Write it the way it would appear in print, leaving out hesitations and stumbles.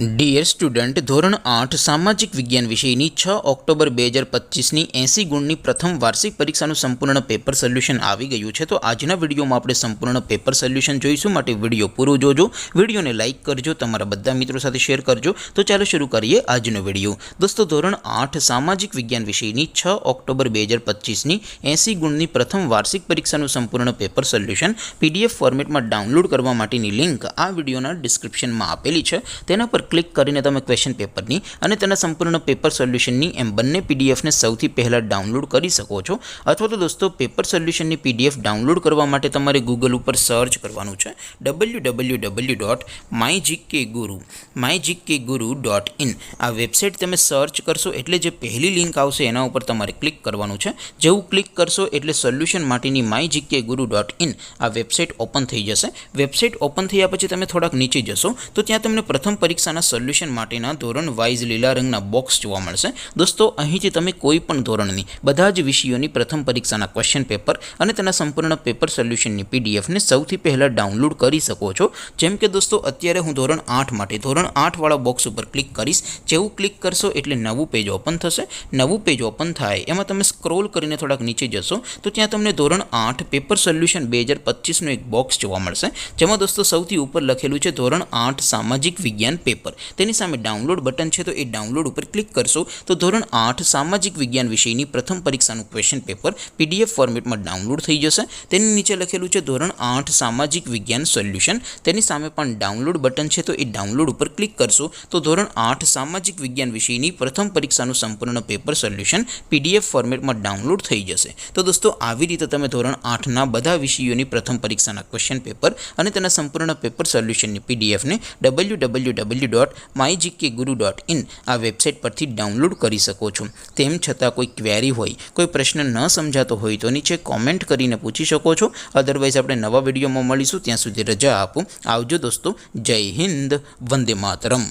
Dear student, ધોરણ 8 સામાજિક વિજ્ઞાન વિષયની 6 ઓક્ટોબર 2025ની 80 ગુણની પ્રથમ વાર્ષિક પરીક્ષાનું સંપૂર્ણ પેપર સોલ્યુશન આવી ગયું છે। તો આજના વિડીયોમાં આપણે સંપૂર્ણ પેપર સોલ્યુશન જોઈશું, માટે વિડીયો પૂરો જોજો, વિડીયોને લાઇક કરજો, તમારા બધા મિત્રો સાથે શેર કરજો। તો ચાલો શરૂ કરીએ આજનો વિડીયો। દોસ્તો, ધોરણ 8 સામાજિક વિજ્ઞાન વિષયની 6 ઓક્ટોબર 2025ની 80 ગુણની પ્રથમ વાર્ષિક પરીક્ષાનું સંપૂર્ણ પેપર સોલ્યુશન PDF ફોર્મેટમાં ડાઉનલોડ કરવા માટેની લિંક આ વિડીયોના ડિસ્ક્રિપ્શનમાં આપેલી છે। તેના પર ક્લિક કરીને તમે ક્વેશ્ચન પેપરની અને તેના સંપૂર્ણ પેપર સોલ્યુશનની એમ બંને પીડીએફને સૌથી પહેલાં ડાઉનલોડ કરી શકો છો। અથવા તો દોસ્તો, પેપર સોલ્યુશનની PDF ડાઉનલોડ કરવા માટે તમારે ગૂગલ ઉપર સર્ચ કરવાનું છે www.mygkguru.in। આ વેબસાઇટ તમે સર્ચ કરશો એટલે જે પહેલી લિંક આવશે એના ઉપર તમારે ક્લિક કરવાનું છે। જેવું ક્લિક કરશો એટલે સોલ્યુશન માટેની mygkguru.in આ વેબસાઇટ ઓપન થઈ જશે। વેબસાઇટ ઓપન થયા પછી તમે થોડાક નીચે જશો તો ત્યાં તમને પ્રથમ પરીક્ષાના સોલ્યુશન માટેના ધોરણ વાઇઝ લીલા રંગના બોક્સ જોવા મળશે। દોસ્તો, અહીંથી તમે કોઈ પણ ધોરણની બધા જ વિષયોની પ્રથમ પરીક્ષાના ક્વેશ્ચન પેપર અને તેના સંપૂર્ણ પેપર સોલ્યુશનની પીડીએફને સૌથી પહેલાં ડાઉનલોડ કરી શકો છો। જેમ કે દોસ્તો, અત્યારે હું ધોરણ 8 માટે ધોરણ 8 વાળા બોક્સ ઉપર ક્લિક કરીશ। જેવું ક્લિક કરશો એટલે નવું પેજ ઓપન થશે। નવું પેજ ઓપન થાય એમાં તમે સ્ક્રોલ કરીને થોડાક નીચે જશો તો ત્યાં તમને ધોરણ 8 પેપર સોલ્યુશન 2025નું એક બોક્સ જોવા મળશે, જેમાં દોસ્તો સૌથી ઉપર લખેલું છે ધોરણ 8 સામાજિક વિજ્ઞાન પેપર। તેની સામે ડાઉનલોડ બટન છે, તો એ ડાઉનલોડ ઉપર ક્લિક કરશો તો ધોરણ 8 સામાજિક વિજ્ઞાન વિષયની પ્રથમ પરીક્ષાનું ક્વેશ્ચન પેપર PDF ફોર્મેટમાં ડાઉનલોડ થઈ જશે। તેની નીચે લખેલું છે ધોરણ 8 સામાજિક વિજ્ઞાન સોલ્યુશન, તેની સામે પણ ડાઉનલોડ બટન છે, તો એ ડાઉનલોડ ઉપર ક્લિક કરશો તો ધોરણ 8 સામાજિક વિજ્ઞાન વિષયની પ્રથમ પરીક્ષાનું સંપૂર્ણ પેપર સોલ્યુશન PDF ફોર્મેટમાં ડાઉનલોડ થઈ જશે। તો દોસ્તો, આવી રીતે તમે ધોરણ 8ના બધા વિષયોની પ્રથમ પરીક્ષાના ક્વેશ્ચન પેપર અને તેના સંપૂર્ણ પેપર સોલ્યુશનની પીડીએફને www.mygkguru.in આ વેબસાઇટ પરથી ડાઉનલોડ કરી શકો છો। તેમ છતાં કોઈ ક્વેરી હોય, કોઈ પ્રશ્ન ન સમજાતો હોય તો નીચે કોમેન્ટ કરીને પૂછી શકો છો। અધરવાઇઝ આપણે નવા વિડીયોમાં મળીશું, ત્યાં સુધી રજા આપો। આવજો દોસ્તો, જય હિન્દ, વંદે માતરમ।